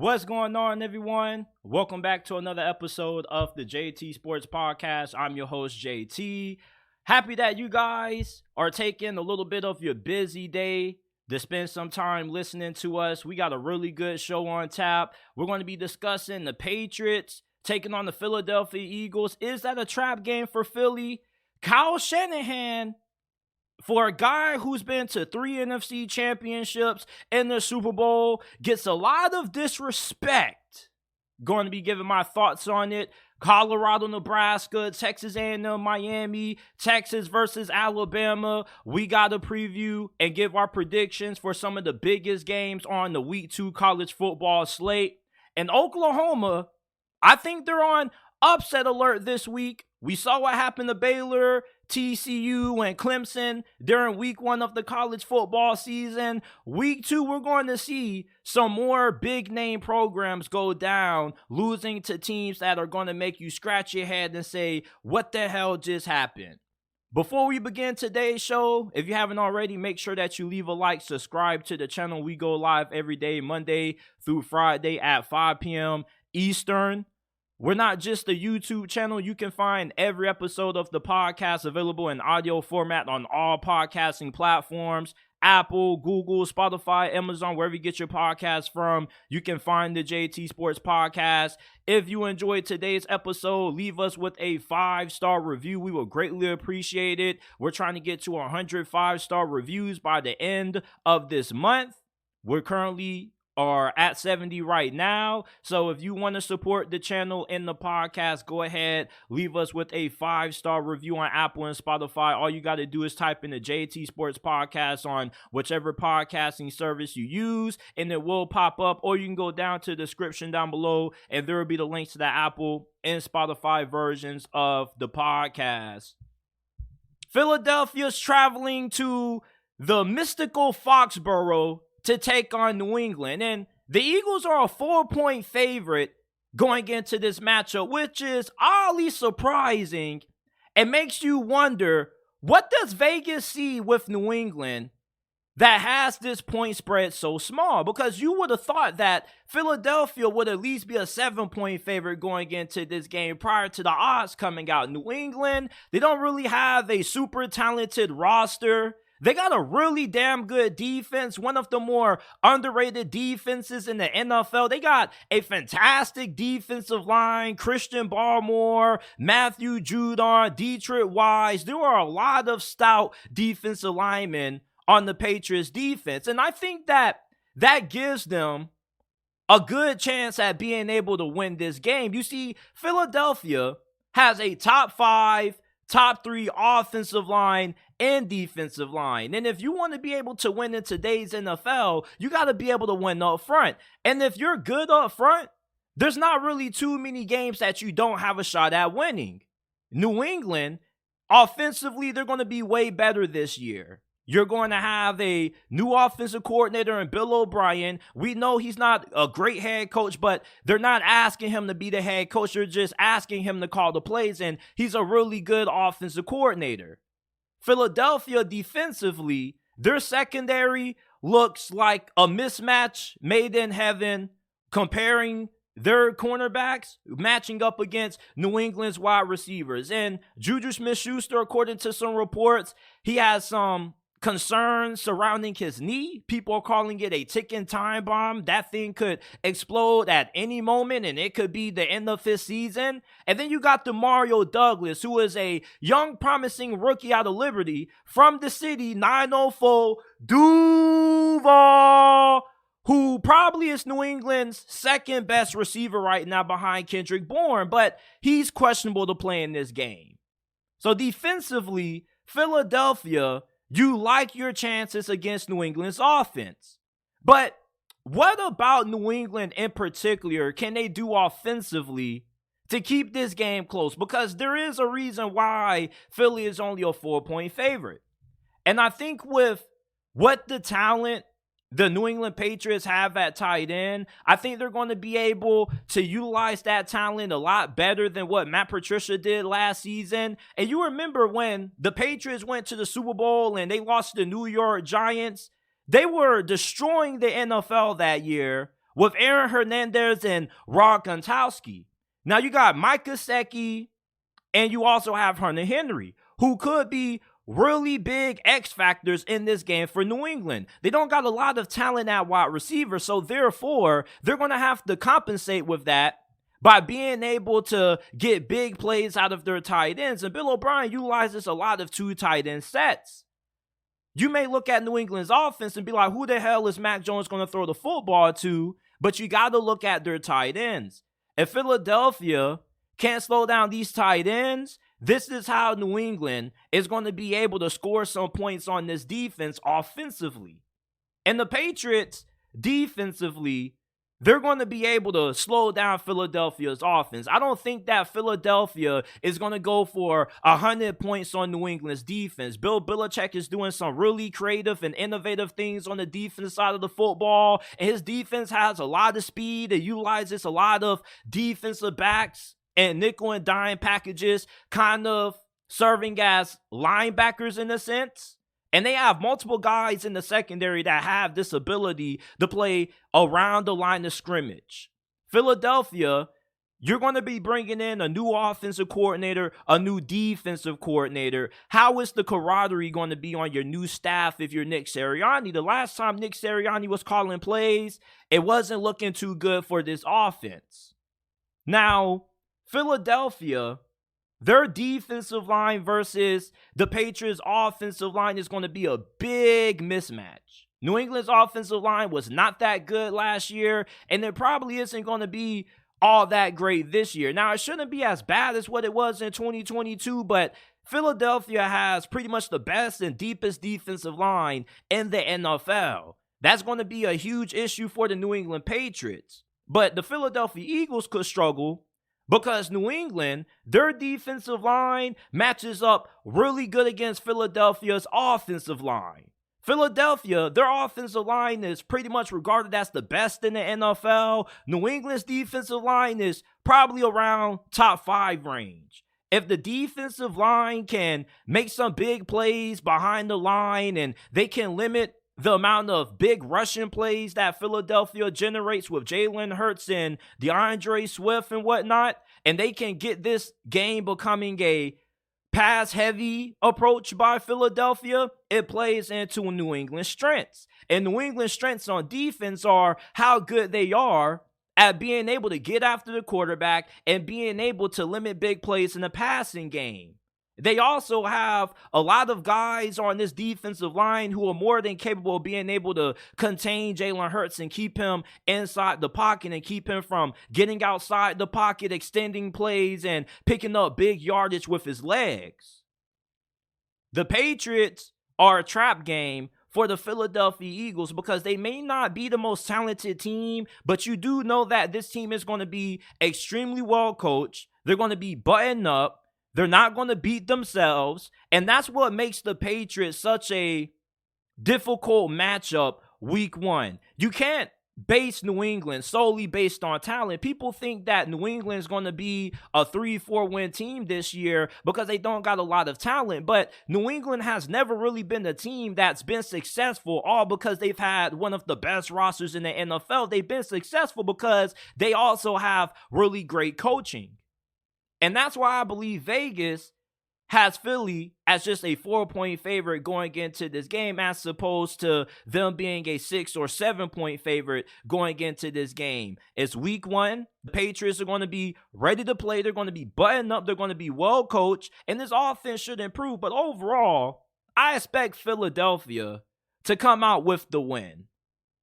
What's going on, everyone? Welcome back to another episode of the JT Sports Podcast. I'm your host, JT. Happy that you guys are taking a little bit of your busy day to spend some time listening to us. We got a really good show on tap. We're going to be discussing the Patriots taking on the Philadelphia Eagles. Is that a trap game for Philly? Kyle Shanahan, for a guy who's been to 3 NFC championships and the Super Bowl, gets a lot of disrespect. Going to be giving my thoughts on it. Colorado-Nebraska, Texas A&M, Miami, Texas versus Alabama. We got to preview and give our predictions for some of the biggest games on the Week 2 college football slate. And Oklahoma, I think they're on upset alert this week. We saw what happened to Baylor, TCU, and Clemson during week 1 of the college football season. Week 2, we're going to see some more big name programs go down, losing to teams that are going to make you scratch your head and say, what the hell just happened? Before we begin today's show, if you haven't already, make sure that you leave a like, subscribe to the channel. We go live every day, Monday through Friday at 5 p.m. Eastern. We're not just a YouTube channel. You can find every episode of the podcast available in audio format on all podcasting platforms. Apple, Google, Spotify, Amazon, wherever you get your podcast from. You can find the JT Sports Podcast. If you enjoyed today's episode, leave us with a 5-star review. We will greatly appreciate it. We're trying to get to 100 5-star reviews by the end of this month. We're currently are at 70 right now. So if you want to support the channel and the podcast, go ahead, leave us with a 5-star review on Apple and Spotify. All you got to do is type in the JT Sports Podcast on whichever podcasting service you use, and it will pop up. Or you can go down to the description down below, and there will be the links to the Apple and Spotify versions of the podcast. Philadelphia's traveling to the mystical Foxborough to take on New England, and the Eagles are a 4-point favorite going into this matchup, which is oddly surprising and makes you wonder, what does Vegas see with New England that has this point spread so small? Because you would have thought that Philadelphia would at least be a 7-point favorite going into this game prior to the odds coming out. New England, they don't really have a super talented roster. They got a really damn good defense, one of the more underrated defenses in the NFL. They got a fantastic defensive line, Christian Barmore, Matthew Judon, Dietrich Wise. There are a lot of stout defensive linemen on the Patriots defense, and I think that gives them a good chance at being able to win this game. You see, Philadelphia has a top 5, top 3 offensive line and defensive line. And if you want to be able to win in today's NFL, you got to be able to win up front. And if you're good up front, there's not really too many games that you don't have a shot at winning. New England, offensively, they're going to be way better this year. You're going to have a new offensive coordinator in Bill O'Brien. We know he's not a great head coach, but they're not asking him to be the head coach. They're just asking him to call the plays, and he's a really good offensive coordinator. Philadelphia defensively, their secondary looks like a mismatch made in heaven, comparing their cornerbacks matching up against New England's wide receivers. And Juju Smith-Schuster, according to some reports, he has some concerns surrounding his knee. People are calling it a ticking time bomb. That thing could explode at any moment, and it could be the end of his season. And then you got the Mario Douglas, who is a young, promising rookie out of Liberty from the city, 904 Duval, who probably is New England's second best receiver right now behind Kendrick Bourne, but he's questionable to play in this game. So defensively, Philadelphia, you like your chances against New England's offense. But what about New England in particular can they do offensively to keep this game close? Because there is a reason why Philly is only a 4-point favorite. And I think with what the talent the New England Patriots have at tight end, I think they're going to be able to utilize that talent a lot better than what Matt Patricia did last season. And you remember when the Patriots went to the Super Bowl and they lost to the New York Giants, they were destroying the NFL that year with Aaron Hernandez and Rod Gronkowski. Now you got Mike Gesicki, and you also have Hunter Henry, who could be really big X factors in this game for New England. They don't got a lot of talent at wide receiver, so therefore, they're going to have to compensate with that by being able to get big plays out of their tight ends. And Bill O'Brien utilizes a lot of 2 tight end sets. You may look at New England's offense and be like, who the hell is Mac Jones going to throw the football to? But you got to look at their tight ends. If Philadelphia can't slow down these tight ends, this is how New England is going to be able to score some points on this defense offensively. And the Patriots, defensively, they're going to be able to slow down Philadelphia's offense. I don't think that Philadelphia is going to go for 100 points on New England's defense. Bill Belichick is doing some really creative and innovative things on the defense side of the football. And his defense has a lot of speed. It utilizes a lot of defensive backs and nickel and dime packages, kind of serving as linebackers in a sense. And they have multiple guys in the secondary that have this ability to play around the line of scrimmage. Philadelphia, you're going to be bringing in a new offensive coordinator, a new defensive coordinator. How is the camaraderie going to be on your new staff if you're Nick Sirianni? The last time Nick Sirianni was calling plays, it wasn't looking too good for this offense. Now, Philadelphia, their defensive line versus the Patriots' offensive line is going to be a big mismatch. New England's offensive line was not that good last year, and it probably isn't going to be all that great this year. Now, it shouldn't be as bad as what it was in 2022, but Philadelphia has pretty much the best and deepest defensive line in the NFL. That's going to be a huge issue for the New England Patriots. But the Philadelphia Eagles could struggle because New England, their defensive line matches up really good against Philadelphia's offensive line. Philadelphia, their offensive line is pretty much regarded as the best in the NFL. New England's defensive line is probably around top 5 range. If the defensive line can make some big plays behind the line and they can limit the amount of big rushing plays that Philadelphia generates with Jalen Hurts and DeAndre Swift and whatnot, and they can get this game becoming a pass-heavy approach by Philadelphia, it plays into New England's strengths. And New England's strengths on defense are how good they are at being able to get after the quarterback and being able to limit big plays in the passing game. They also have a lot of guys on this defensive line who are more than capable of being able to contain Jalen Hurts and keep him inside the pocket and keep him from getting outside the pocket, extending plays, and picking up big yardage with his legs. The Patriots are a trap game for the Philadelphia Eagles because they may not be the most talented team, but you do know that this team is going to be extremely well coached. They're going to be buttoned up. They're not going to beat themselves, and that's what makes the Patriots such a difficult matchup week 1. You can't base New England solely based on talent. People think that New England is going to be a 3-4 win team this year because they don't got a lot of talent, but New England has never really been a team that's been successful all because they've had one of the best rosters in the NFL. They've been successful because they also have really great coaching. And that's why I believe Vegas has Philly as just a 4-point favorite going into this game as opposed to them being a 6 or 7-point favorite going into this game. It's week 1. The Patriots are going to be ready to play. They're going to be buttoned up. They're going to be well coached. And this offense should improve. But overall, I expect Philadelphia to come out with the win.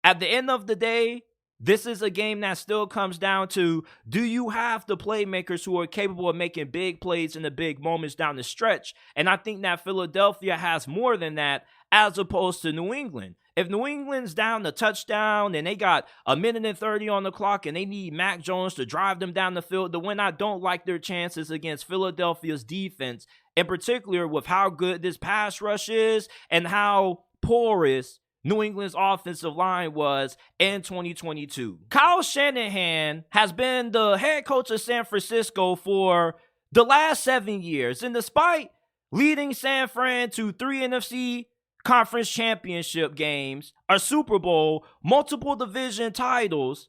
At the end of the day, this is a game that still comes down to, do you have the playmakers who are capable of making big plays in the big moments down the stretch? And I think that Philadelphia has more than that as opposed to New England. If New England's down the touchdown and they got 1:30 on the clock and they need Mac Jones to drive them down the field to win, I don't like their chances against Philadelphia's defense, in particular with how good this pass rush is and how porous New England's offensive line was in 2022. Kyle Shanahan has been the head coach of San Francisco for the last 7 years. And despite leading San Fran to 3 NFC Conference Championship games, a Super Bowl, multiple division titles,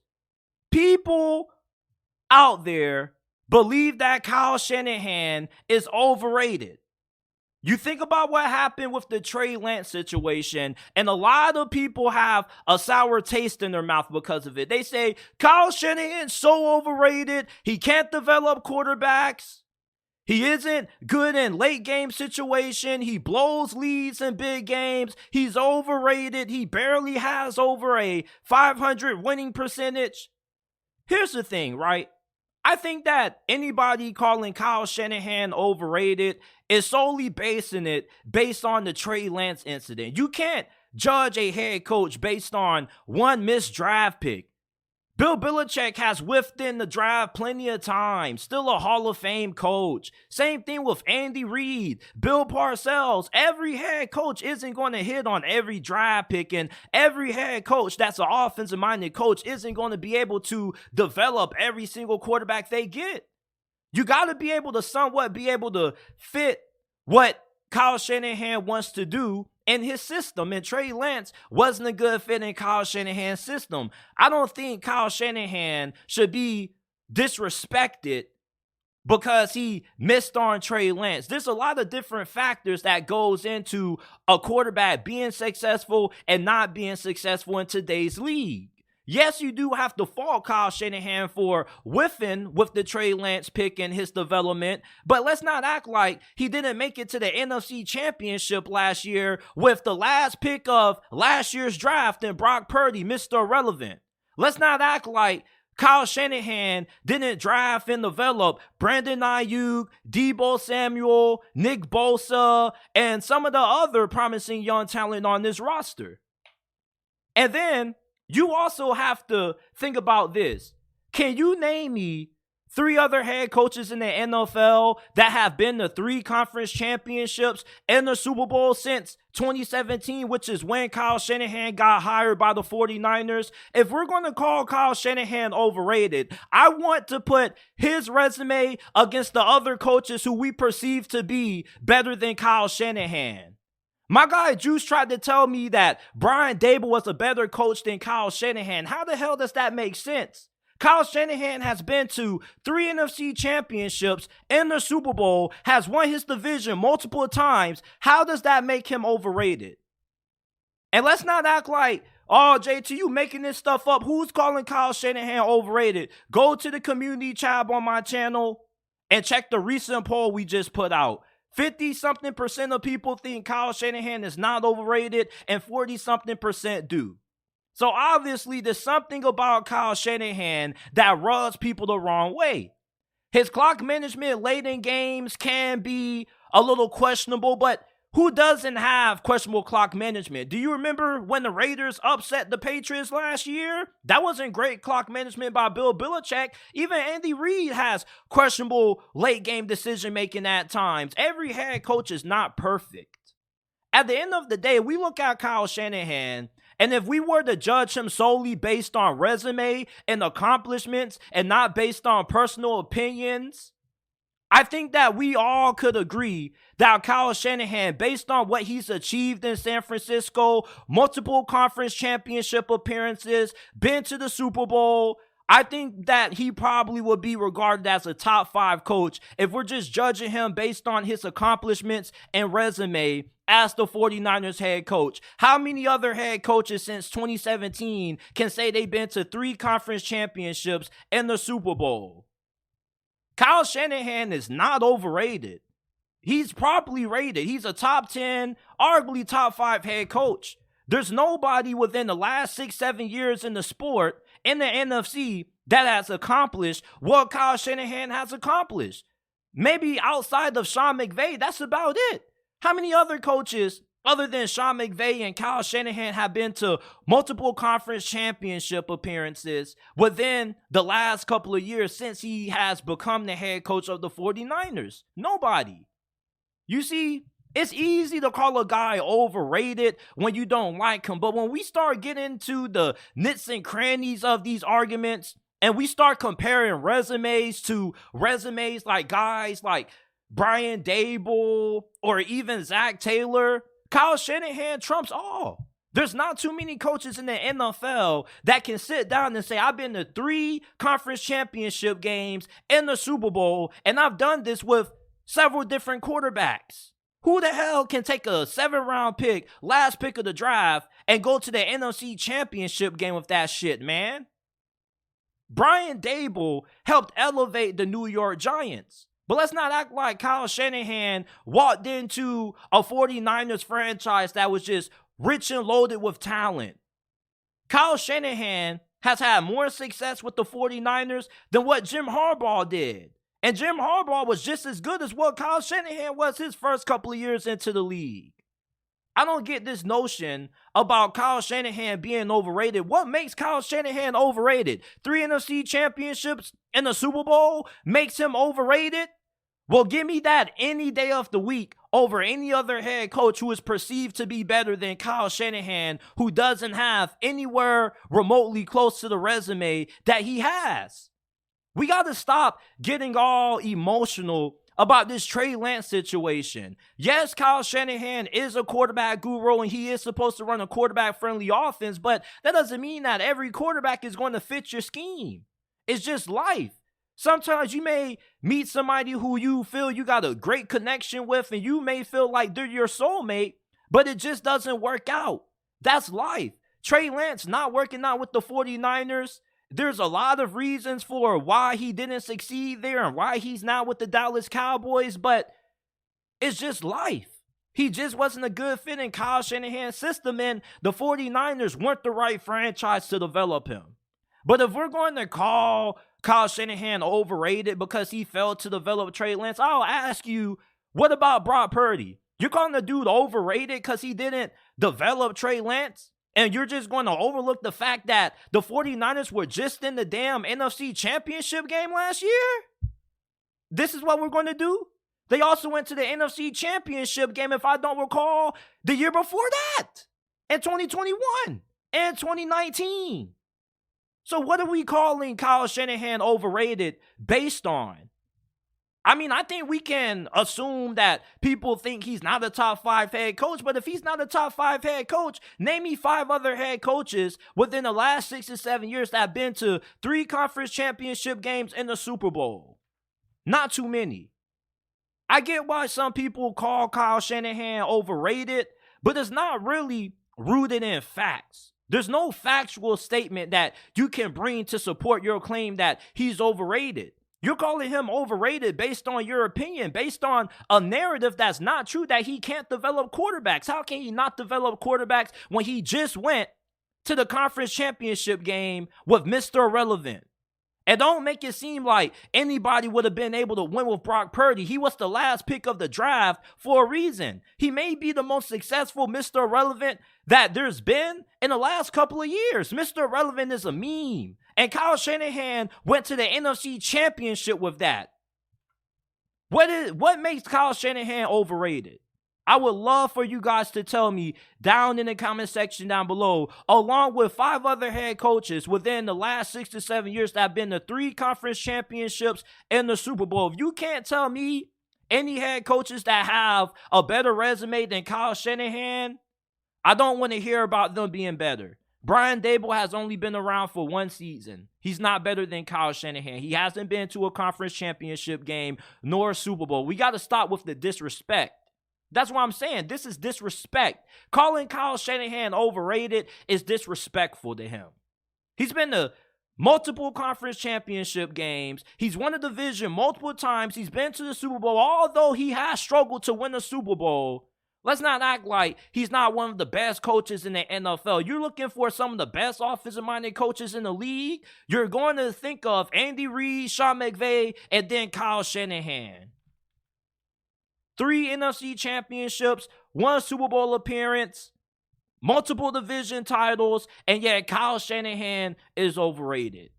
People out there believe that Kyle Shanahan is overrated. You think about what happened with the Trey Lance situation, and a lot of people have a sour taste in their mouth because of it. They say, Kyle Shanahan's so overrated. He can't develop quarterbacks. He isn't good in late game situation. He blows leads in big games. He's overrated. He barely has over a 500 winning percentage. Here's the thing, right? I think that anybody calling Kyle Shanahan overrated is solely basing it based on the Trey Lance incident. You can't judge a head coach based on one missed draft pick. Bill Belichick has whiffed in the draft plenty of times, still a Hall of Fame coach. Same thing with Andy Reid, Bill Parcells. Every head coach isn't going to hit on every draft pick, and every head coach that's an offensive-minded coach isn't going to be able to develop every single quarterback they get. You got to be able to somewhat be able to fit what Kyle Shanahan wants to do in his system, and Trey Lance wasn't a good fit in Kyle Shanahan's system. I don't think Kyle Shanahan should be disrespected because he missed on Trey Lance. There's a lot of different factors that goes into a quarterback being successful and not being successful in today's league. Yes, you do have to fault Kyle Shanahan for whiffing with the Trey Lance pick in his development, but let's not act like he didn't make it to the NFC Championship last year with the last pick of last year's draft and Brock Purdy, Mr. Irrelevant. Let's not act like Kyle Shanahan didn't draft and develop Brandon Ayuk, Deebo Samuel, Nick Bosa, and some of the other promising young talent on this roster. And then you also have to think about this. Can you name me 3 other head coaches in the NFL that have been to 3 conference championships and the Super Bowl since 2017, which is when Kyle Shanahan got hired by the 49ers? If we're going to call Kyle Shanahan overrated, I want to put his resume against the other coaches who we perceive to be better than Kyle Shanahan. My guy Juice tried to tell me that Brian Daboll was a better coach than Kyle Shanahan. How the hell does that make sense? Kyle Shanahan has been to 3 NFC championships and the Super Bowl, has won his division multiple times. How does that make him overrated? And let's not act like, oh, JT, you making this stuff up. Who's calling Kyle Shanahan overrated? Go to the community tab on my channel and check the recent poll we just put out. 50-something% of people think Kyle Shanahan is not overrated, and 40-something% do. So obviously, there's something about Kyle Shanahan that rubs people the wrong way. His clock management late in games can be a little questionable, but who doesn't have questionable clock management? Do you remember when the Raiders upset the Patriots last year? That wasn't great clock management by Bill Belichick. Even Andy Reid has questionable late game decision making at times. Every head coach is not perfect. At the end of the day, we look at Kyle Shanahan, and if we were to judge him solely based on resume and accomplishments and not based on personal opinions, I think that we all could agree that Kyle Shanahan, based on what he's achieved in San Francisco, multiple conference championship appearances, been to the Super Bowl, I think that he probably would be regarded as a top 5 coach if we're just judging him based on his accomplishments and resume as the 49ers head coach. How many other head coaches since 2017 can say they've been to 3 conference championships and the Super Bowl? Kyle Shanahan is not overrated. He's properly rated. He's a top 10, arguably top 5 head coach. There's nobody within the last 6-7 years in the sport, in the NFC, that has accomplished what Kyle Shanahan has accomplished. Maybe outside of Sean McVay, that's about it. How many other coaches other than Sean McVay and Kyle Shanahan have been to multiple conference championship appearances within the last couple of years since he has become the head coach of the 49ers? Nobody. You see, it's easy to call a guy overrated when you don't like him, but when we start getting into the nits and crannies of these arguments and we start comparing resumes to resumes like guys like Brian Daboll or even Zach Taylor, Kyle Shanahan trumps all. There's not too many coaches in the NFL that can sit down and say, I've been to 3 conference championship games in the Super Bowl, and I've done this with several different quarterbacks. Who the hell can take a 7th-round pick, last pick of the draft, and go to the NFC Championship game with that shit, man? Brian Daboll helped elevate the New York Giants. But let's not act like Kyle Shanahan walked into a 49ers franchise that was just rich and loaded with talent. Kyle Shanahan has had more success with the 49ers than what Jim Harbaugh did. And Jim Harbaugh was just as good as what Kyle Shanahan was his first couple of years into the league. I don't get this notion about Kyle Shanahan being overrated. What makes Kyle Shanahan overrated? 3 NFC championships and a Super Bowl makes him overrated? Well, give me that any day of the week over any other head coach who is perceived to be better than Kyle Shanahan, who doesn't have anywhere remotely close to the resume that he has. We got to stop getting all emotional about this Trey Lance situation. Yes, Kyle Shanahan is a quarterback guru and he is supposed to run a quarterback-friendly offense, but that doesn't mean that every quarterback is going to fit your scheme. It's just life. Sometimes you may meet somebody who you feel you got a great connection with and you may feel like they're your soulmate, but it just doesn't work out. That's life. Trey Lance not working out with the 49ers. There's a lot of reasons for why he didn't succeed there and why he's now with the Dallas Cowboys, but it's just life. He just wasn't a good fit in Kyle Shanahan's system, and the 49ers weren't the right franchise to develop him. But if we're going to call Kyle Shanahan overrated because he failed to develop Trey Lance, I'll ask you, what about Brock Purdy? You're calling the dude overrated because he didn't develop Trey Lance? And you're just going to overlook the fact that the 49ers were just in the damn NFC Championship game last year? This is what we're going to do? They also went to the NFC Championship game, if I don't recall, the year before that, in 2021 and 2019. So what are we calling Kyle Shanahan overrated based on? I mean, I think we can assume that people think he's not a top 5 head coach, but if he's not a top 5 head coach, name me 5 other head coaches within the last 6 to 7 years that have been to 3 conference championship games in the Super Bowl. Not too many. I get why some people call Kyle Shanahan overrated, but it's not really rooted in facts. There's no factual statement that you can bring to support your claim that he's overrated. You're calling him overrated based on your opinion, based on a narrative that's not true, that he can't develop quarterbacks. How can he not develop quarterbacks when he just went to the conference championship game with Mr. Irrelevant? And don't make it seem like anybody would have been able to win with Brock Purdy. He was the last pick of the draft for a reason. He may be the most successful Mr. Irrelevant that there's been in the last couple of years. Mr. Irrelevant is a meme. And Kyle Shanahan went to the NFC Championship with that. What makes Kyle Shanahan overrated? I would love for you guys to tell me down in the comment section down below, along with 5 other head coaches within the last 6 to 7 years that have been to 3 conference championships and the Super Bowl. If you can't tell me any head coaches that have a better resume than Kyle Shanahan, I don't want to hear about them being better. Brian Daboll has only been around for 1 season. He's not better than Kyle Shanahan. He hasn't been to a conference championship game nor a Super Bowl. We got to stop with the disrespect. That's what I'm saying. This is disrespect. Calling Kyle Shanahan overrated is disrespectful to him. He's been to multiple conference championship games. He's won a division multiple times. He's been to the Super Bowl, although he has struggled to win a Super Bowl. Let's not act like he's not one of the best coaches in the NFL. You're looking for some of the best offensive-minded coaches in the league. You're going to think of Andy Reid, Sean McVay, and then Kyle Shanahan. 3 NFC championships, 1 Super Bowl appearance, multiple division titles, and yet Kyle Shanahan is overrated.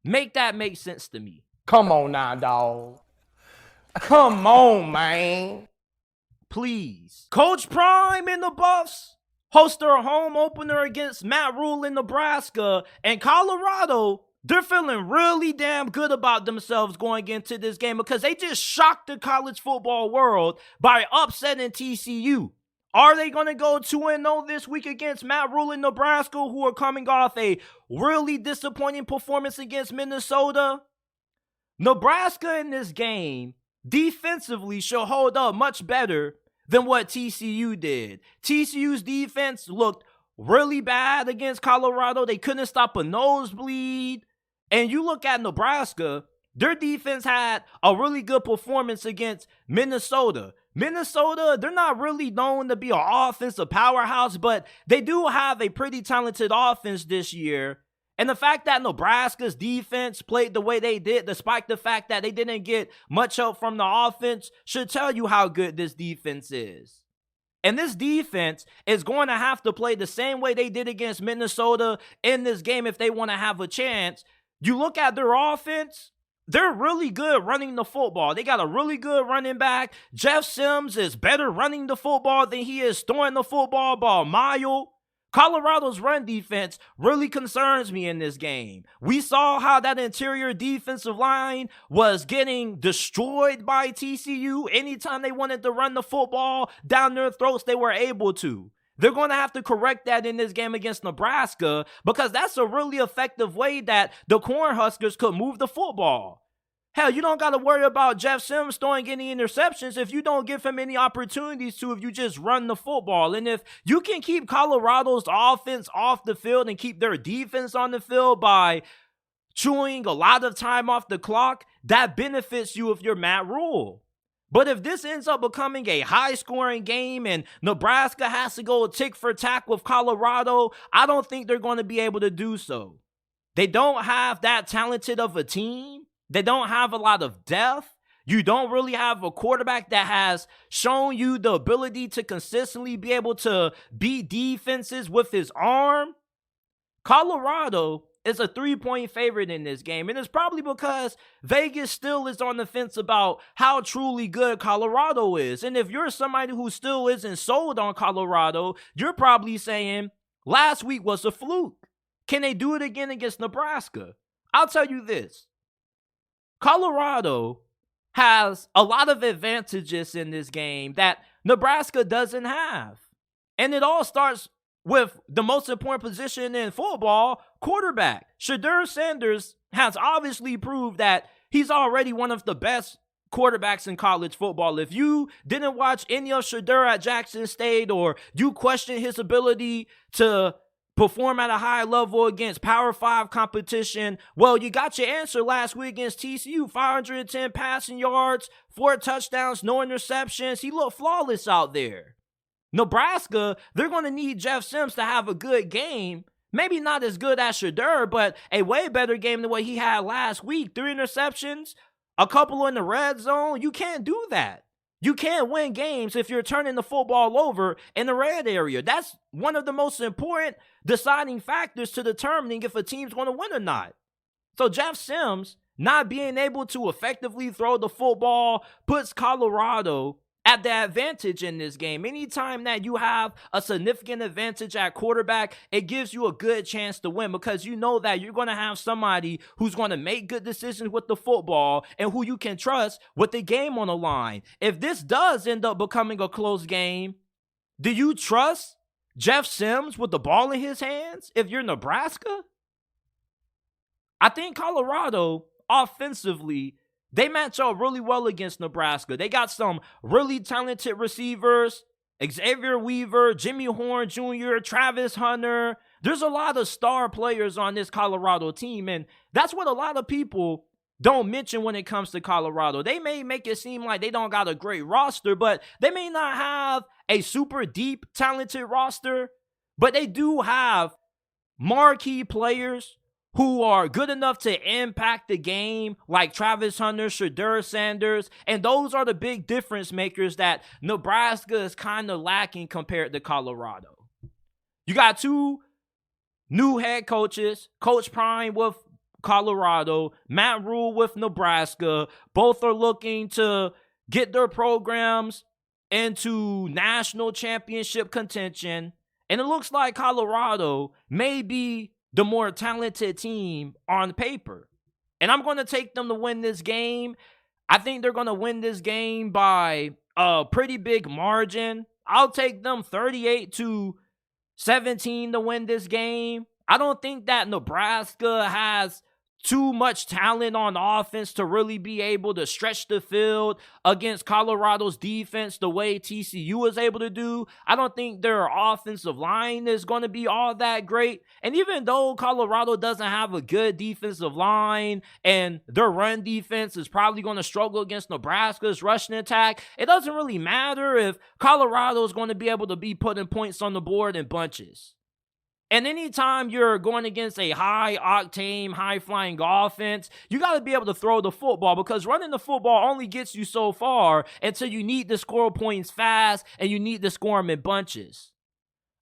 Make that make sense to me. Come on now, dog. Come on, man. Please. Coach Prime and the Buffs host their home opener against Matt Rhule in Nebraska, and Colorado, they're feeling really damn good about themselves going into this game because they just shocked the college football world by upsetting TCU Are they going to go 2-0 this week against Matt Rhule in Nebraska, who are coming off a really disappointing performance against Minnesota? Nebraska in this game defensively should hold up much better than what TCU did. TCU's defense looked really bad against Colorado. They couldn't stop a nosebleed. And you look at Nebraska, their defense had a really good performance against Minnesota. Minnesota, they're not really known to be an offensive powerhouse, but they do have a pretty talented offense this year. And the fact that Nebraska's defense played the way they did, despite the fact that they didn't get much help from the offense, should tell you how good this defense is. And this defense is going to have to play the same way they did against Minnesota in this game if they want to have a chance. You look at their offense, they're really good running the football. They got a really good running back. Jeff Sims is better running the football than he is throwing the football by a mile. Colorado's run defense really concerns me in this game. We saw how that interior defensive line was getting destroyed by TCU. Anytime they wanted to run the football down their throats, they were able to. They're going to have to correct that in this game against Nebraska because that's a really effective way that the Cornhuskers could move the football. Hell, you don't got to worry about Jeff Sims throwing any interceptions if you don't give him any opportunities to, if you just run the football. And if you can keep Colorado's offense off the field and keep their defense on the field by chewing a lot of time off the clock, that benefits you if you're Matt Rhule. But if this ends up becoming a high-scoring game and Nebraska has to go tick for tack with Colorado, I don't think they're going to be able to do so. They don't have that talented of a team. They don't have a lot of depth. You don't really have a quarterback that has shown you the ability to consistently be able to beat defenses with his arm. Colorado is a 3-point favorite in this game, and it's probably because Vegas still is on the fence about how truly good Colorado is. And if you're somebody who still isn't sold on Colorado, you're probably saying, last week was a fluke. Can they do it again against Nebraska? I'll tell you this. Colorado has a lot of advantages in this game that Nebraska doesn't have. And it all starts with the most important position in football, quarterback. Deion Sanders has obviously proved that he's already one of the best quarterbacks in college football. If you didn't watch any of Shedeur at Jackson State, or you question his ability to perform at a high level against Power 5 competition, well, you got your answer last week against TCU. 510 passing yards, 4 touchdowns, no interceptions. He looked flawless out there. Nebraska, they're going to need Jeff Sims to have a good game. Maybe not as good as Shedeur, but a way better game than what he had last week. 3 interceptions, a couple in the red zone. You can't do that. You can't win games if you're turning the football over in the red area. That's one of the most important deciding factors to determining if a team's going to win or not. So Jeff Sims not being able to effectively throw the football puts Colorado at the advantage in this game. Anytime that you have a significant advantage at quarterback, it gives you a good chance to win because you know that you're going to have somebody who's going to make good decisions with the football and who you can trust with the game on the line. If this does end up becoming a close game, do you trust Jeff Sims with the ball in his hands if you're Nebraska? I think Colorado offensively, they match up really well against Nebraska. They got some really talented receivers. Xavier Weaver, Jimmy Horn Jr., Travis Hunter. There's a lot of star players on this Colorado team, and that's what a lot of people don't mention when it comes to Colorado. They may make it seem like they don't got a great roster, but they may not have a super deep, talented roster, but they do have marquee players who are good enough to impact the game, like Travis Hunter, Shedeur Sanders, and those are the big difference makers that Nebraska is kind of lacking compared to Colorado. You got 2 new head coaches, Coach Prime with Colorado, Matt Rhule with Nebraska. Both are looking to get their programs into national championship contention, and it looks like Colorado may be the more talented team on paper. And I'm going to take them to win this game. I think they're going to win this game by a pretty big margin. I'll take them 38-17 to win this game. I don't think that Nebraska has too much talent on offense to really be able to stretch the field against Colorado's defense the way TCU was able to do. I don't think their offensive line is going to be all that great. And even though Colorado doesn't have a good defensive line and their run defense is probably going to struggle against Nebraska's rushing attack, it doesn't really matter if Colorado is going to be able to be putting points on the board in bunches. And anytime you're going against a high-octane, high-flying offense, you got to be able to throw the football, because running the football only gets you so far until you need to score points fast and you need to score them in bunches.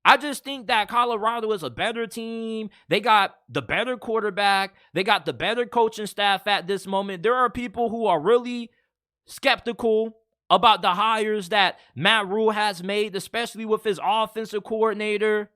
I just think that Colorado is a better team. They got the better quarterback. They got the better coaching staff at this moment. There are people who are really skeptical about the hires that Matt Rhule has made, especially with his offensive coordinator.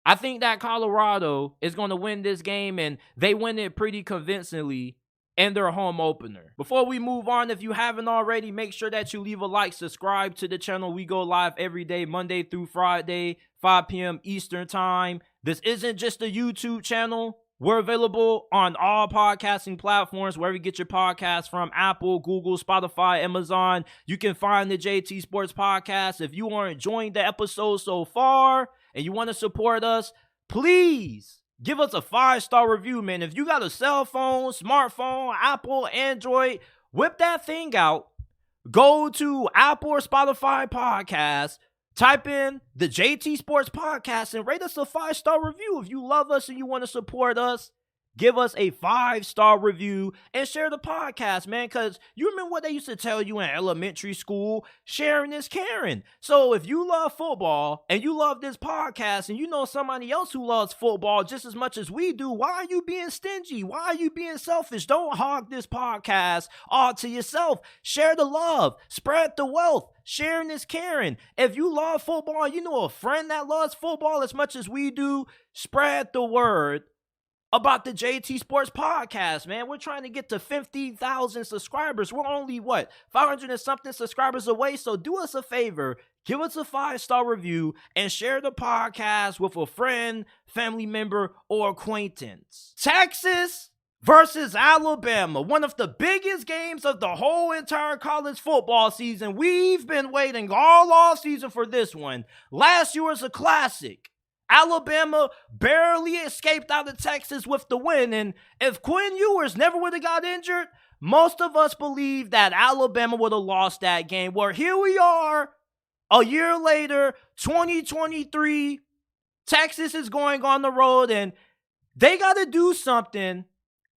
I think that Colorado is going to win this game, and they win it pretty convincingly in their home opener. Before we move on, if you haven't already, make sure that you leave a like, subscribe to the channel. We go live every day, Monday through Friday, 5 p.m. Eastern time. This isn't just a YouTube channel. We're available on all podcasting platforms, wherever you get your podcasts from: Apple, Google, Spotify, Amazon. You can find the JT Sports Podcast. If you are enjoying the episode so far and you want to support us, please give us a 5-star review, man. If you got a cell phone, smartphone, Apple, Android, whip that thing out. Go to Apple or Spotify Podcast, type in the JT Sports Podcast, and rate us a 5-star review. If you love us and you want to support us, give us a 5-star review and share the podcast, man, because you remember what they used to tell you in elementary school? Sharing is caring. So if you love football and you love this podcast and you know somebody else who loves football just as much as we do, why are you being stingy? Why are you being selfish? Don't hog this podcast all to yourself. Share the love. Spread the wealth. Sharing is caring. If you love football, you know a friend that loves football as much as we do, spread the word about the JT Sports Podcast, man. We're trying to get to 50,000 subscribers. We're only, 500 and something subscribers away. So do us a favor, give us a 5-star review and share the podcast with a friend, family member, or acquaintance. Texas versus Alabama, one of the biggest games of the whole entire college football season. We've been waiting all offseason for this one. Last year was a classic. Alabama barely escaped out of Texas with the win, and if Quinn Ewers never would have got injured, most of us believe that Alabama would have lost that game. Well, here we are, a year later, 2023, Texas is going on the road, and they got to do something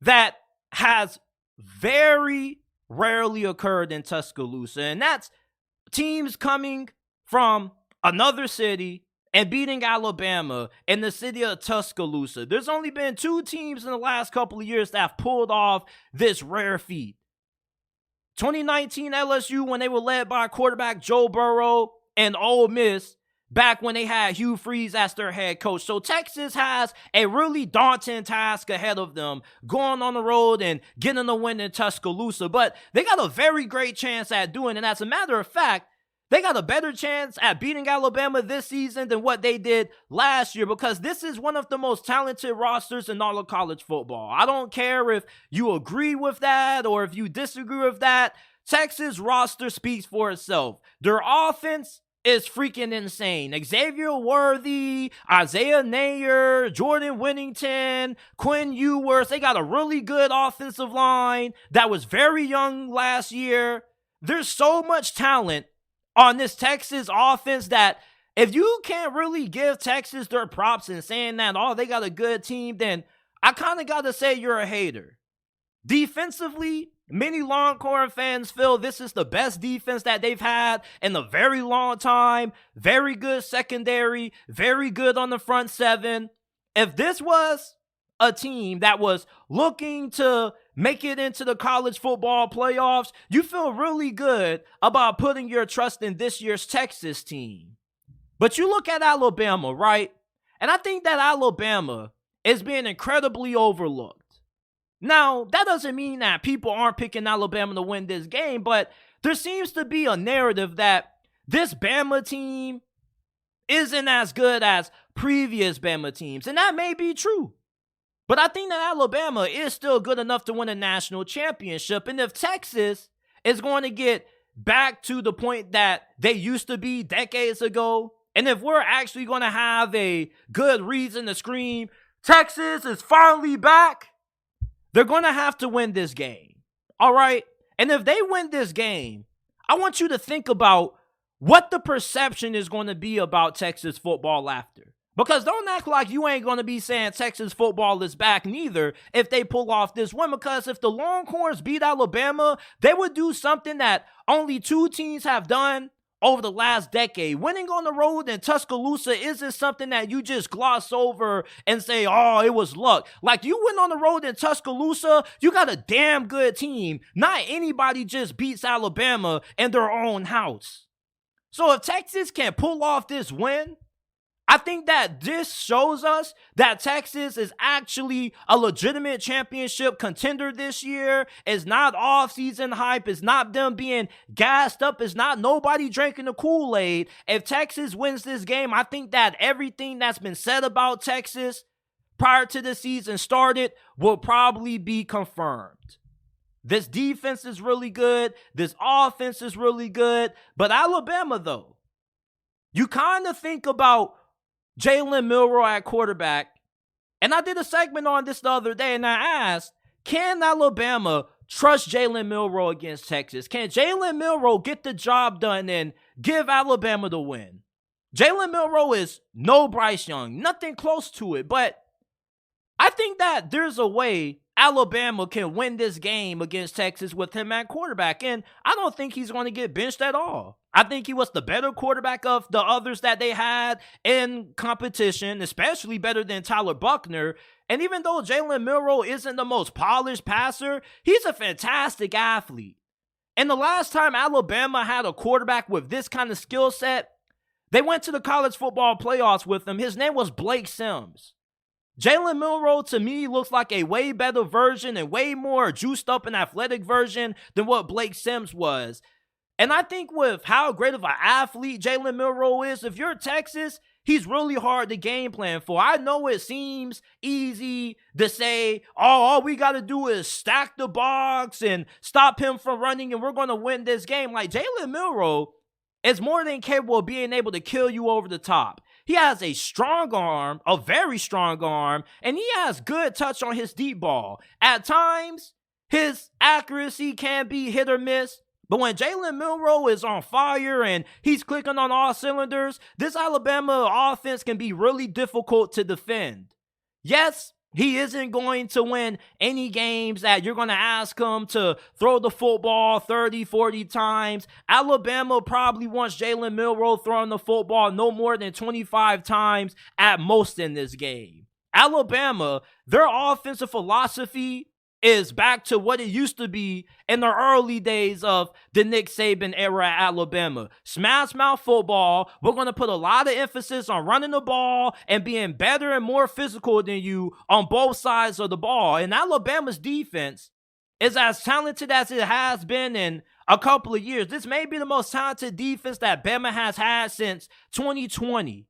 that has very rarely occurred in Tuscaloosa, and that's teams coming from another city and beating Alabama in the city of Tuscaloosa. There's only been 2 teams in the last couple of years that have pulled off this rare feat. 2019 LSU, when they were led by quarterback Joe Burrow, and Ole Miss back when they had Hugh Freeze as their head coach. So Texas has a really daunting task ahead of them, going on the road and getting a win in Tuscaloosa. But they got a very great chance at doing it. And as a matter of fact, they got a better chance at beating Alabama this season than what they did last year, because this is one of the most talented rosters in all of college football. I don't care if you agree with that or if you disagree with that. Texas roster speaks for itself. Their offense is freaking insane. Xavier Worthy, Isaiah Nayer, Jordan Whittington, Quinn Ewers. They got a really good offensive line that was very young last year. There's so much talent on this Texas offense that if you can't really give Texas their props and saying that, oh, they got a good team, then I kind of got to say you're a hater. Defensively, many Longhorn fans feel this is the best defense that they've had in a very long time. Very good secondary, very good on the front seven. If this was a team that was looking to make it into the college football playoffs, you feel really good about putting your trust in this year's Texas team. But you look at Alabama, right? And I think that Alabama is being incredibly overlooked. Now, that doesn't mean that people aren't picking Alabama to win this game, but there seems to be a narrative that this Bama team isn't as good as previous Bama teams. And that may be true. But I think that Alabama is still good enough to win a national championship. And if Texas is going to get back to the point that they used to be decades ago, and if we're actually going to have a good reason to scream, Texas is finally back, they're going to have to win this game. All right? And if they win this game, I want you to think about what the perception is going to be about Texas football after. Because don't act like you ain't going to be saying Texas football is back neither if they pull off this win. Because if the Longhorns beat Alabama, they would do something that only two teams have done over the last decade. Winning on the road in Tuscaloosa isn't something that you just gloss over and say, oh, it was luck. Like, you went on the road in Tuscaloosa, you got a damn good team. Not anybody just beats Alabama in their own house. So if Texas can pull off this win, I think that this shows us that Texas is actually a legitimate championship contender this year. It's not off-season hype. It's not them being gassed up. It's not nobody drinking the Kool-Aid. If Texas wins this game, I think that everything that's been said about Texas prior to the season started will probably be confirmed. This defense is really good. This offense is really good. But Alabama, though, you kind of think about Jalen Milroe at quarterback. And I did a segment on this the other day, and I asked, can Alabama trust Jalen Milroe against Texas? Can Jalen Milroe get the job done and give Alabama the win? Jalen Milroe is no Bryce Young, nothing close to it, but I think that there's a way Alabama can win this game against Texas with him at quarterback, and I don't think he's going to get benched at all. I think he was the better quarterback of the others that they had in competition, especially better than Tyler Buckner. And even though Jalen Milroe isn't the most polished passer, he's a fantastic athlete. And the last time Alabama had a quarterback with this kind of skill set, they went to the college football playoffs with him. His name was Blake Sims. Jalen Milroe, to me, looks like a way better version and way more juiced up and athletic version than what Blake Sims was. And I think with how great of an athlete Jalen Milroe is, if you're Texas, he's really hard to game plan for. I know it seems easy to say, oh, all we got to do is stack the box and stop him from running and we're going to win this game. Like, Jalen Milroe is more than capable of being able to kill you over the top. He has a strong arm, a very strong arm, and he has good touch on his deep ball. At times, his accuracy can be hit or miss. But when Jalen Milroe is on fire and he's clicking on all cylinders, this Alabama offense can be really difficult to defend. Yes, he isn't going to win any games that you're going to ask him to throw the football 30, 40 times. Alabama probably wants Jalen Milroe throwing the football no more than 25 times at most in this game. Alabama, their offensive philosophy is back to what it used to be in the early days of the Nick Saban era at Alabama. Smash mouth football. We're going to put a lot of emphasis on running the ball and being better and more physical than you on both sides of the ball. And Alabama's defense is as talented as it has been in a couple of years. This may be the most talented defense that Bama has had since 2020.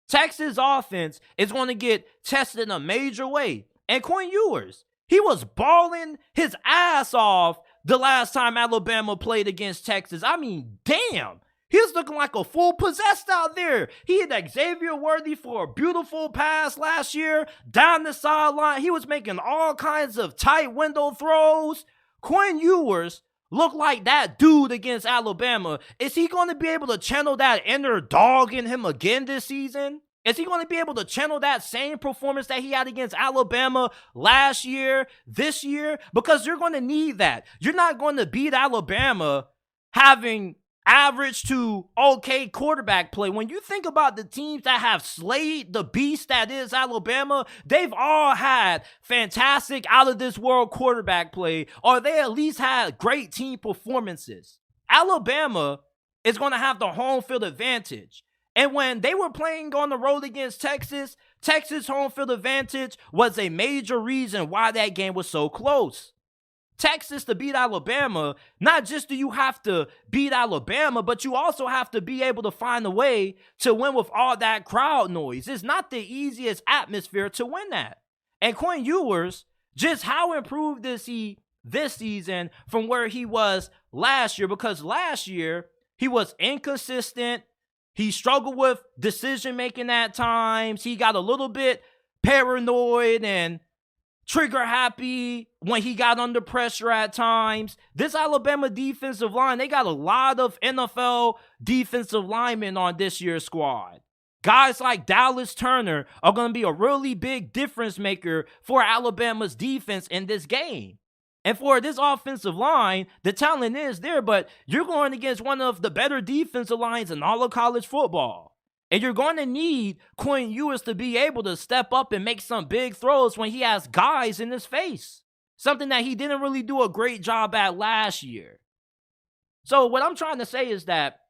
Texas offense is going to get tested in a major way. And Quinn Ewers, he was balling his ass off the last time Alabama played against Texas. I mean, damn. He was looking like a fool possessed out there. He had Xavier Worthy for a beautiful pass last year down the sideline. He was making all kinds of tight window throws. Quinn Ewers looked like that dude against Alabama. Is he going to be able to channel that inner dog in him again this season? Is he going to be able to channel that same performance that he had against Alabama last year, this year? Because you're going to need that. You're not going to beat Alabama having average to okay quarterback play. When you think about the teams that have slayed the beast that is Alabama, they've all had fantastic out-of-this-world quarterback play, or they at least had great team performances. Alabama is going to have the home field advantage. And when they were playing on the road against Texas, Texas home field advantage was a major reason why that game was so close. Texas to beat Alabama, not just do you have to beat Alabama, but you also have to be able to find a way to win with all that crowd noise. It's not the easiest atmosphere to win that. And Quinn Ewers, just how improved is he this season from where he was last year? Because last year, he was inconsistent. He struggled with decision-making at times. He got a little bit paranoid and trigger happy when he got under pressure at times. This Alabama defensive line, they got a lot of NFL defensive linemen on this year's squad. Guys like Dallas Turner are going to be a really big difference maker for Alabama's defense in this game. And for this offensive line, the talent is there, but you're going against one of the better defensive lines in all of college football. And you're going to need Quinn Ewers to be able to step up and make some big throws when he has guys in his face. Something that he didn't really do a great job at last year. So what I'm trying to say is that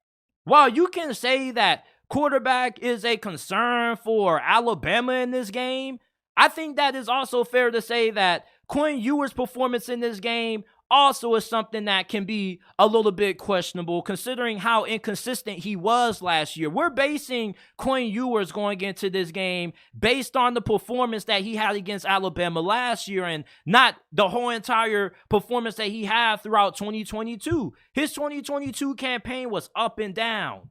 while you can say that quarterback is a concern for Alabama in this game, I think that is also fair to say that Quinn Ewers' performance in this game also is something that can be a little bit questionable considering how inconsistent he was last year. We're basing Quinn Ewers going into this game based on the performance that he had against Alabama last year and not the whole entire performance that he had throughout 2022. His 2022 campaign was up and down.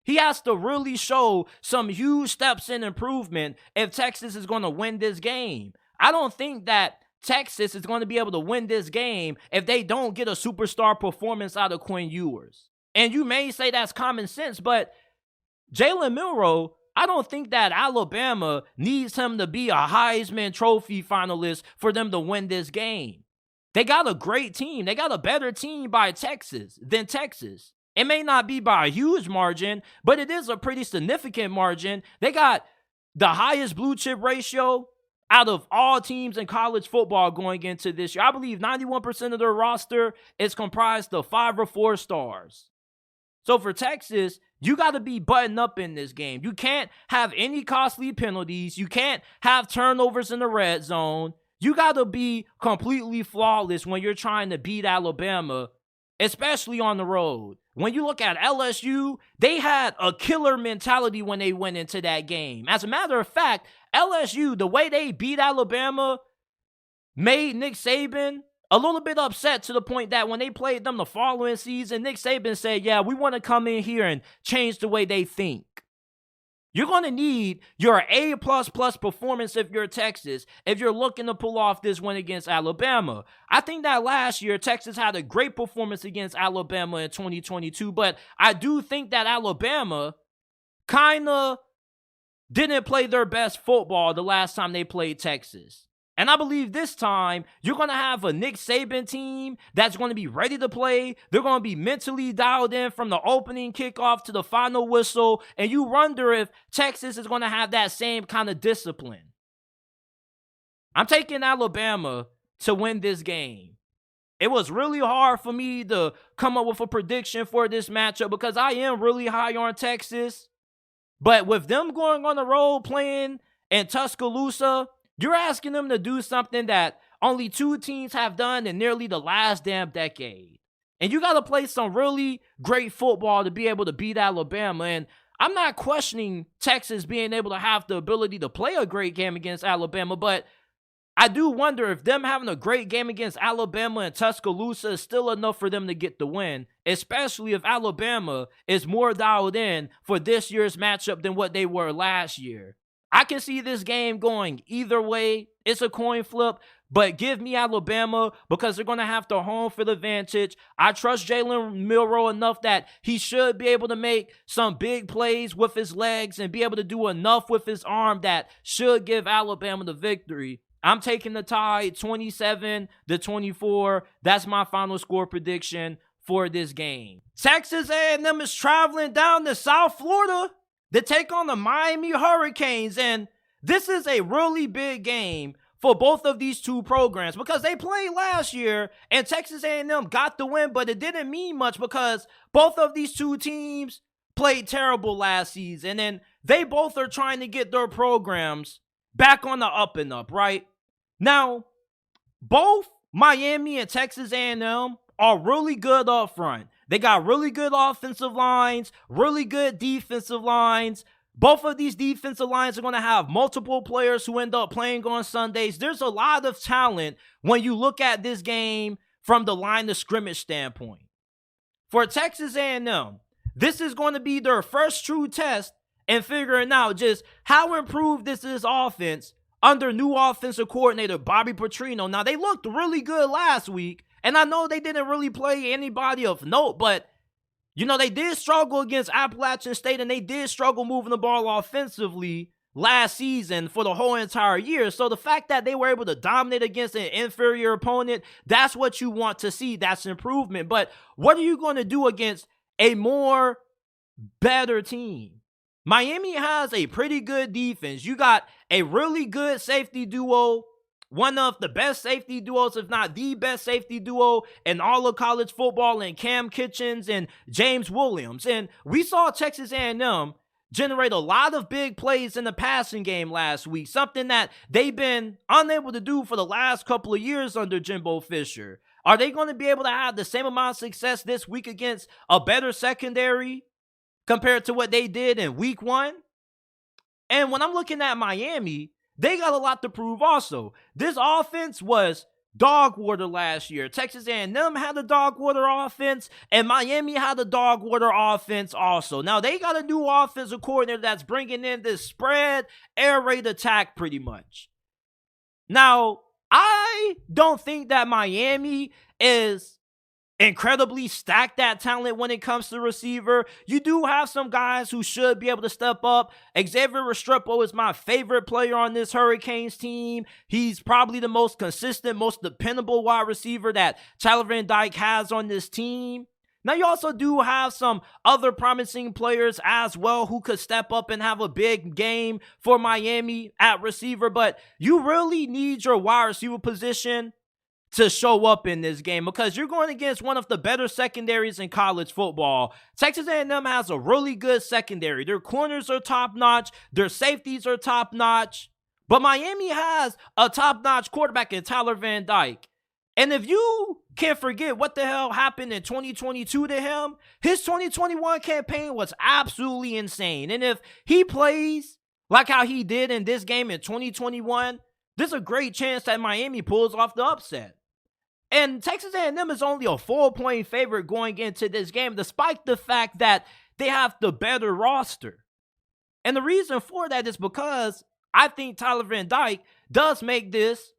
He has to really show some huge steps in improvement if Texas is going to win this game. I don't think that Texas is going to be able to win this game if they don't get a superstar performance out of Quinn Ewers. And you may say that's common sense, but Jalen Milroe, I don't think that Alabama needs him to be a Heisman Trophy finalist for them to win this game. They got a great team. They got a better team than Texas. It may not be by a huge margin, but it is a pretty significant margin. They got the highest blue chip ratio out of all teams in college football going into this year. I believe 91% of their roster is comprised of 5 or 4 stars. So for Texas, you got to be buttoned up in this game. You can't have any costly penalties. You can't have turnovers in the red zone. You got to be completely flawless when you're trying to beat Alabama, especially on the road. When you look at LSU, they had a killer mentality when they went into that game. As a matter of fact, LSU, the way they beat Alabama, made Nick Saban a little bit upset to the point that when they played them the following season, Nick Saban said, yeah, we want to come in here and change the way they think. You're going to need your A++ performance if you're Texas, if you're looking to pull off this win against Alabama. I think that last year, Texas had a great performance against Alabama in 2022, but I do think that Alabama kind of didn't play their best football the last time they played Texas. And I believe this time, you're going to have a Nick Saban team that's going to be ready to play. They're going to be mentally dialed in from the opening kickoff to the final whistle. And you wonder if Texas is going to have that same kind of discipline. I'm taking Alabama to win this game. It was really hard for me to come up with a prediction for this matchup because I am really high on Texas. But with them going on the road playing in Tuscaloosa, you're asking them to do something that only 2 teams have done in nearly the last damn decade. And you got to play some really great football to be able to beat Alabama. And I'm not questioning Texas being able to have the ability to play a great game against Alabama, but I do wonder if them having a great game against Alabama and Tuscaloosa is still enough for them to get the win, especially if Alabama is more dialed in for this year's matchup than what they were last year. I can see this game going either way. It's a coin flip, but give me Alabama because they're going to have to home for the advantage. I trust Jalen Milroe enough that he should be able to make some big plays with his legs and be able to do enough with his arm that should give Alabama the victory. I'm taking the Tide 27-24. That's my final score prediction for this game. Texas A&M is traveling down to South Florida to take on the Miami Hurricanes, and this is a really big game for both of these two programs because they played last year and Texas A&M got the win, but it didn't mean much because both of these two teams played terrible last season, and they both are trying to get their programs back on the up and up, right? Now, both Miami and Texas A&M are really good up front. They got really good offensive lines, really good defensive lines. Both of these defensive lines are going to have multiple players who end up playing on Sundays. There's a lot of talent when you look at this game from the line of scrimmage standpoint. For Texas A&M, this is going to be their first true test in figuring out just how improved this is offense under new offensive coordinator Bobby Petrino. Now, they looked really good last week, and I know they didn't really play anybody of note, but they did struggle against Appalachian State, and they did struggle moving the ball offensively last season for the whole entire year. So the fact that they were able to dominate against an inferior opponent, that's what you want to see. That's improvement. But what are you going to do against a more better team? Miami has a pretty good defense. You got a really good safety duo, one of the best safety duos, if not the best safety duo in all of college football, in Cam Kitchens and James Williams. And we saw Texas A&M generate a lot of big plays in the passing game last week, something that they've been unable to do for the last couple of years under Jimbo Fisher. Are they going to be able to have the same amount of success this week against a better secondary compared to what they did in week 1? And when I'm looking at Miami, they got a lot to prove also. This offense was dog water last year. Texas A&M had a dog water offense, and Miami had a dog water offense also. Now, they got a new offensive coordinator that's bringing in this spread, air raid attack pretty much. Now, I don't think that Miami is incredibly stacked at talent when it comes to receiver. You do have some guys who should be able to step up. Xavier Restrepo is my favorite player on this Hurricanes team. He's probably the most consistent, most dependable wide receiver that Tyler Van Dyke has on this team. Now, you also do have some other promising players as well who could step up and have a big game for Miami at receiver, but you really need your wide receiver position to show up in this game because you're going against one of the better secondaries in college football. Texas A&M has a really good secondary. Their corners are top-notch. Their safeties are top-notch. But Miami has a top-notch quarterback in Tyler Van Dyke. And if you can't forget what the hell happened in 2022 to him, his 2021 campaign was absolutely insane. And if he plays like how he did in this game in 2021, there's a great chance that Miami pulls off the upset. And Texas A&M is only a 4-point favorite going into this game, despite the fact that they have the better roster. And the reason for that is because I think Tyler Van Dyke does make this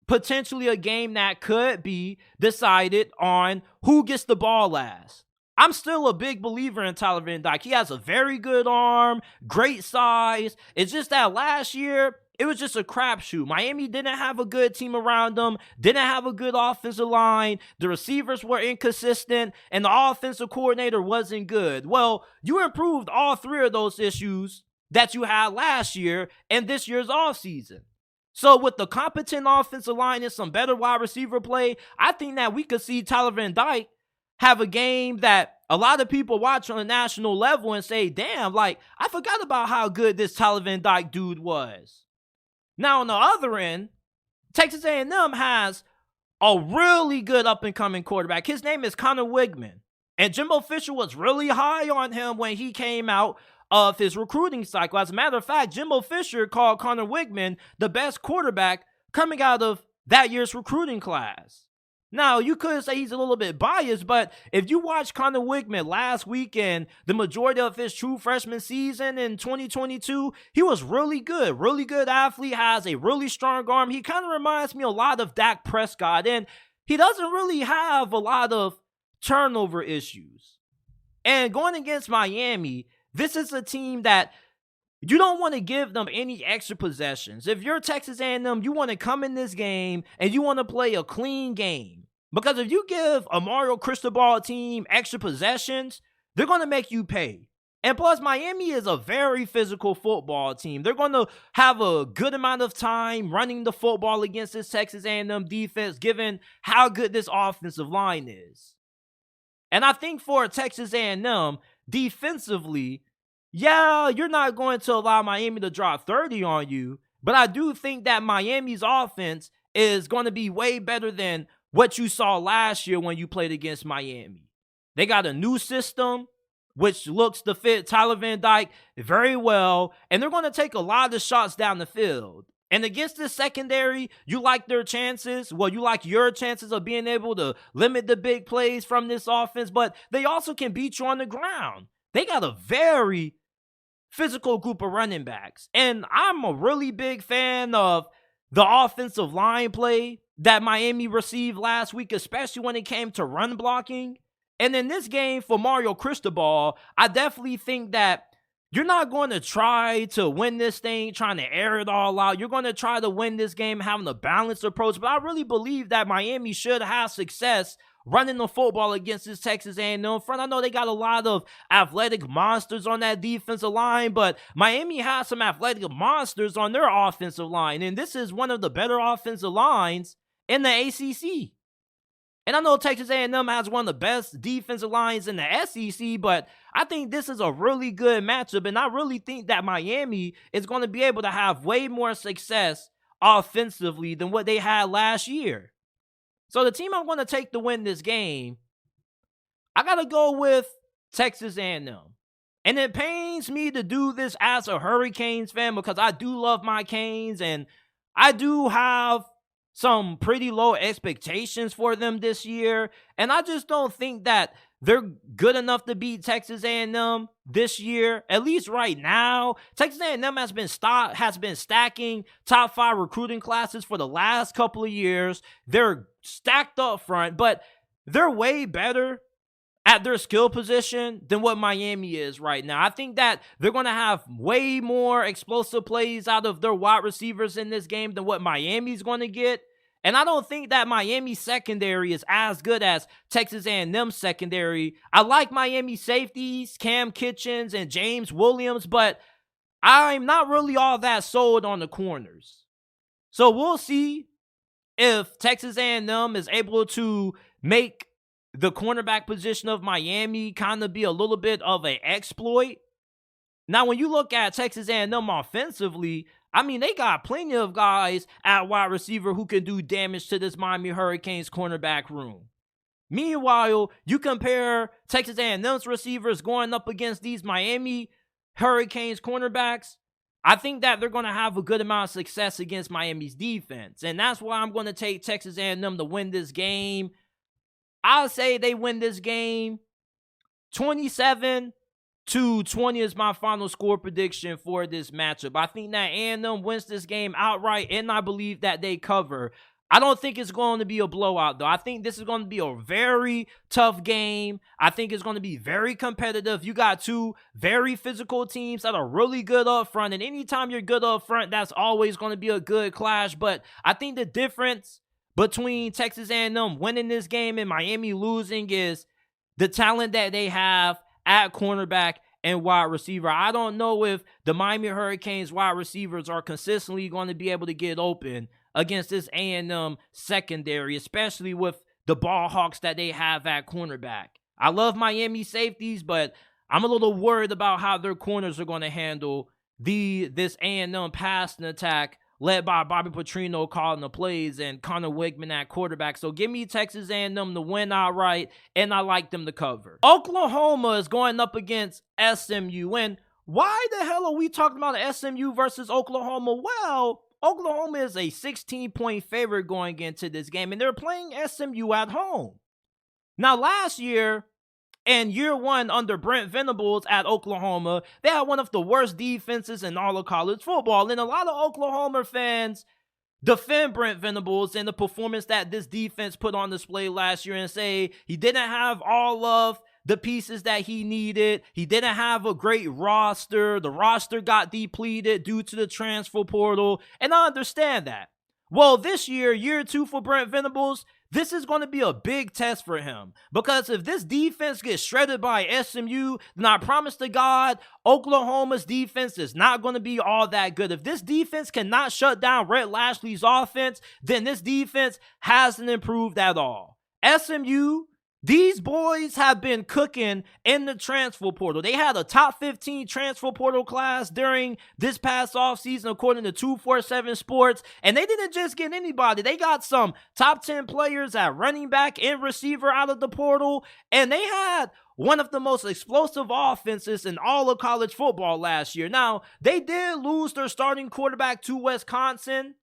potentially a game that could be decided on who gets the ball last. I'm still a big believer in Tyler Van Dyke. He has a very good arm, great size. It's just that last year, it was just a crapshoot. Miami didn't have a good team around them, didn't have a good offensive line. The receivers were inconsistent, and the offensive coordinator wasn't good. Well, you improved all 3 of those issues that you had last year and this year's offseason. So with the competent offensive line and some better wide receiver play, I think that we could see Tyler Van Dyke have a game that a lot of people watch on a national level and say, damn, I forgot about how good this Tyler Van Dyke dude was. Now, on the other end, Texas A&M has a really good up-and-coming quarterback. His name is Connor Wigman. And Jimbo Fisher was really high on him when he came out of his recruiting cycle. As a matter of fact, Jimbo Fisher called Connor Wigman the best quarterback coming out of that year's recruiting class. Now, you could say he's a little bit biased, but if you watch Connor Wigman last week and the majority of his true freshman season in 2022, he was really good athlete, has a really strong arm. He kind of reminds me a lot of Dak Prescott, and he doesn't really have a lot of turnover issues. And going against Miami, this is a team that you don't want to give them any extra possessions. If you're Texas A&M, you want to come in this game and you want to play a clean game. Because if you give a Mario Cristobal team extra possessions, they're going to make you pay. And plus, Miami is a very physical football team. They're going to have a good amount of time running the football against this Texas A&M defense, given how good this offensive line is. And I think for Texas A&M, defensively, yeah, you're not going to allow Miami to drop 30 on you, but I do think that Miami's offense is going to be way better than what you saw last year when you played against Miami. They got a new system, which looks to fit Tyler Van Dyke very well, and they're going to take a lot of shots down the field. And against this secondary, you like their chances. Well, you like your chances of being able to limit the big plays from this offense, but they also can beat you on the ground. They got a very physical group of running backs. And I'm a really big fan of the offensive line play that Miami received last week, especially when it came to run blocking. And in this game for Mario Cristobal, I definitely think that you're not going to try to win this thing trying to air it all out. You're going to try to win this game having a balanced approach. But I really believe that Miami should have success running the football against this Texas A&M front. I know they got a lot of athletic monsters on that defensive line, but Miami has some athletic monsters on their offensive line. And this is one of the better offensive lines in the ACC. And I know Texas A&M has one of the best defensive lines in the SEC, but I think this is a really good matchup, and I really think that Miami is going to be able to have way more success offensively than what they had last year. So the team I'm going to take to win this game, I got to go with Texas A&M. And it pains me to do this as a Hurricanes fan because I do love my Canes, and I do have some pretty low expectations for them this year, and I just don't think that they're good enough to beat Texas A&M this year. At least right now, Texas A&M has been stacking top 5 recruiting classes for the last couple of years. They're stacked up front, but they're way better at their skill position than what Miami is right now. I think that they're going to have way more explosive plays out of their wide receivers in this game than what Miami's going to get. And I don't think that Miami secondary is as good as Texas A&M secondary. I like Miami safeties, Cam Kitchens and James Williams, but I'm not really all that sold on the corners. So we'll see if Texas A&M is able to make the cornerback position of Miami kind of be a little bit of an exploit. Now, when you look at Texas A&M offensively, I mean, they got plenty of guys at wide receiver who can do damage to this Miami Hurricanes cornerback room. Meanwhile, you compare Texas A&M's receivers going up against these Miami Hurricanes cornerbacks, I think that they're going to have a good amount of success against Miami's defense. And that's why I'm going to take Texas A&M to win this game. I'll say they win this game 27-20 is my final score prediction for this matchup. I think that A&M wins this game outright, and I believe that they cover. I don't think it's going to be a blowout, though. I think this is going to be a very tough game. I think it's going to be very competitive. You got two very physical teams that are really good up front, and anytime you're good up front, that's always going to be a good clash. But I think the difference between Texas A&M winning this game and Miami losing is the talent that they have at cornerback and wide receiver. I don't know if the Miami Hurricanes wide receivers are consistently going to be able to get open against this A&M secondary, especially with the ball hawks that they have at cornerback. I love Miami safeties, but I'm a little worried about how their corners are going to handle this A&M passing attack led by Bobby Petrino calling the plays and Connor Wigman at quarterback. So give me Texas A&M to win outright, and I like them to cover. Oklahoma is going up against SMU, and why the hell are we talking about SMU versus Oklahoma? Well, Oklahoma is a 16-point favorite going into this game, and they're playing SMU at home. Now, last year, in year one under Brent Venables at Oklahoma, they had one of the worst defenses in all of college football. And a lot of Oklahoma fans defend Brent Venables and the performance that this defense put on display last year and say he didn't have all of the pieces that he needed. He didn't have a great roster. The roster got depleted due to the transfer portal. And I understand that. Well, this year, year two for Brent Venables, this is going to be a big test for him, because if this defense gets shredded by SMU, then I promise to God, Oklahoma's defense is not going to be all that good. If this defense cannot shut down Rhett Lashley's offense, then this defense hasn't improved at all. SMU, These boys have been cooking in the transfer portal. They had a top 15 transfer portal class during this past offseason, according to 247 Sports. And they didn't just get anybody. They got some top 10 players at running back and receiver out of the portal. And they had one of the most explosive offenses in all of college football last year. Now, they did lose their starting quarterback to Wisconsin,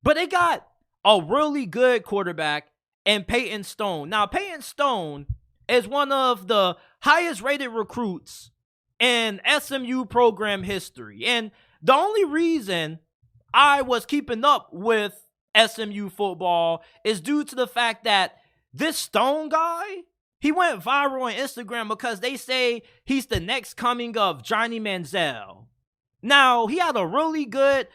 but they got a really good quarterback and Peyton Stone. Now, Peyton Stone is one of the highest rated recruits in SMU program history. And the only reason I was keeping up with SMU football is due to the fact that this Stone guy, he went viral on Instagram because they say he's the next coming of Johnny Manziel. Now, he had a really good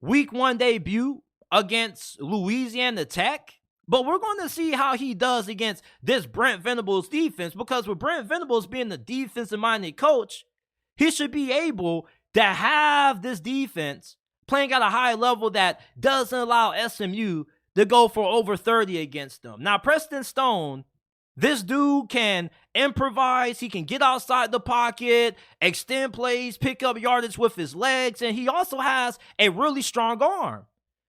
week 1 debut against Louisiana Tech. But we're going to see how he does against this Brent Venables defense, because with Brent Venables being the defensive-minded coach, he should be able to have this defense playing at a high level that doesn't allow SMU to go for over 30 against them. Now, Preston Stone, this dude can improvise. He can get outside the pocket, extend plays, pick up yardage with his legs, and he also has a really strong arm.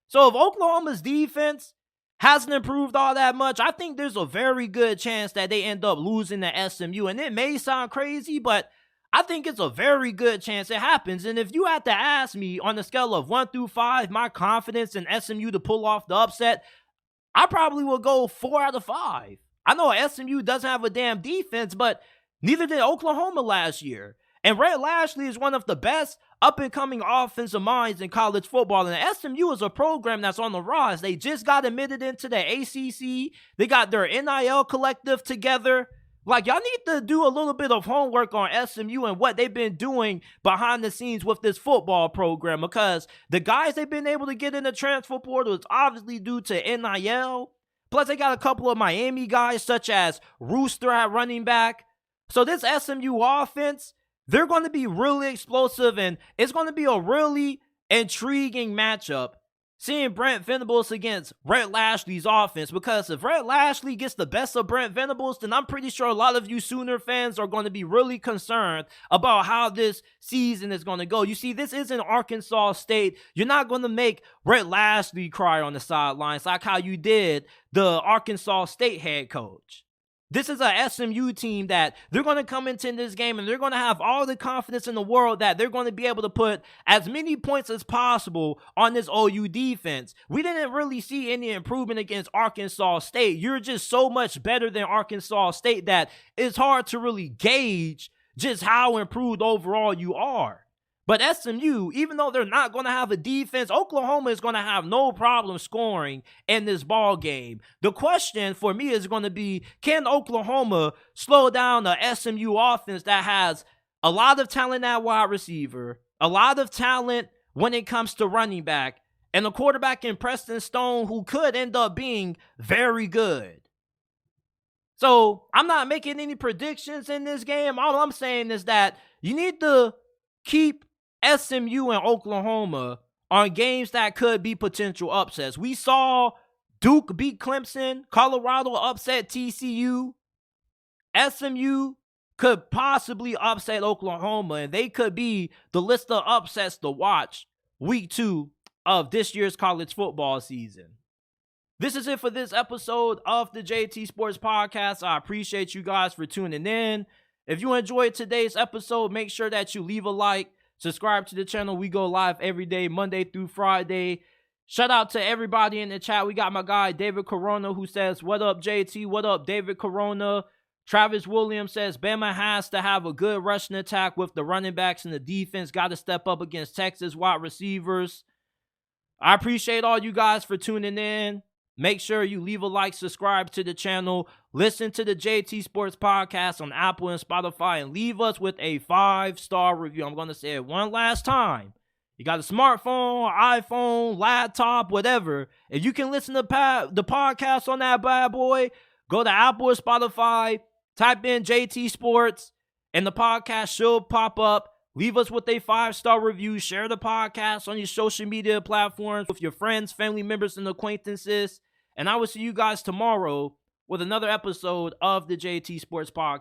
So if Oklahoma's defense hasn't improved all that much, I think there's a very good chance that they end up losing to SMU. And it may sound crazy, but I think it's a very good chance it happens. And if you had to ask me on a scale of 1 through 5, my confidence in SMU to pull off the upset, I probably will go 4 out of 5. I know SMU doesn't have a damn defense, but neither did Oklahoma last year. And Red Lashley is one of the best up-and-coming offensive minds in college football. And SMU is a program that's on the rise. They just got admitted into the ACC. They got their NIL collective together. Like, y'all need to do a little bit of homework on SMU and what they've been doing behind the scenes with this football program, because the guys they've been able to get in the transfer portal is obviously due to NIL. Plus, they got a couple of Miami guys, such as Rooster at running back. So this SMU offense, they're going to be really explosive, and it's going to be a really intriguing matchup seeing Brent Venables against Red Lashley's offense, because if Red Lashley gets the best of Brent Venables, then I'm pretty sure a lot of you Sooner fans are going to be really concerned about how this season is going to go. You see, this isn't Arkansas State. You're not going to make Red Lashley cry on the sidelines like how you did the Arkansas State head coach. This is a SMU team that they're going to come into this game and they're going to have all the confidence in the world that they're going to be able to put as many points as possible on this OU defense. We didn't really see any improvement against Arkansas State. You're just so much better than Arkansas State that it's hard to really gauge just how improved overall you are. But SMU, even though they're not going to have a defense, Oklahoma is going to have no problem scoring in this ball game. The question for me is going to be, can Oklahoma slow down the SMU offense that has a lot of talent at wide receiver, a lot of talent when it comes to running back, and a quarterback in Preston Stone who could end up being very good? So I'm not making any predictions in this game. All I'm saying is that you need to keep SMU and Oklahoma on games that could be potential upsets. We saw Duke beat Clemson, Colorado upset TCU. SMU could possibly upset Oklahoma, and they could be the list of upsets to watch week 2 of this year's college football season. This is it for this episode of the JT Sports Podcast. I appreciate you guys for tuning in. If you enjoyed today's episode, make sure that you leave a like. Subscribe to the channel. We go live every day, Monday through Friday. Shout out to everybody in the chat. We got my guy, David Corona, who says, "What up, JT? What up, David Corona?" Travis Williams says, "Bama has to have a good rushing attack with the running backs, and the defense got to step up against Texas wide receivers." I appreciate all you guys for tuning in. Make sure you leave a like, subscribe to the channel, listen to the JT Sports Podcast on Apple and Spotify, and leave us with a 5-star review. I'm going to say it one last time. You got a smartphone, iPhone, laptop, whatever. If you can listen to the podcast on that bad boy, go to Apple or Spotify, type in JT Sports, and the podcast should pop up. Leave us with a 5-star review. Share the podcast on your social media platforms with your friends, family members, and acquaintances. And I will see you guys tomorrow with another episode of the JT Sports Podcast.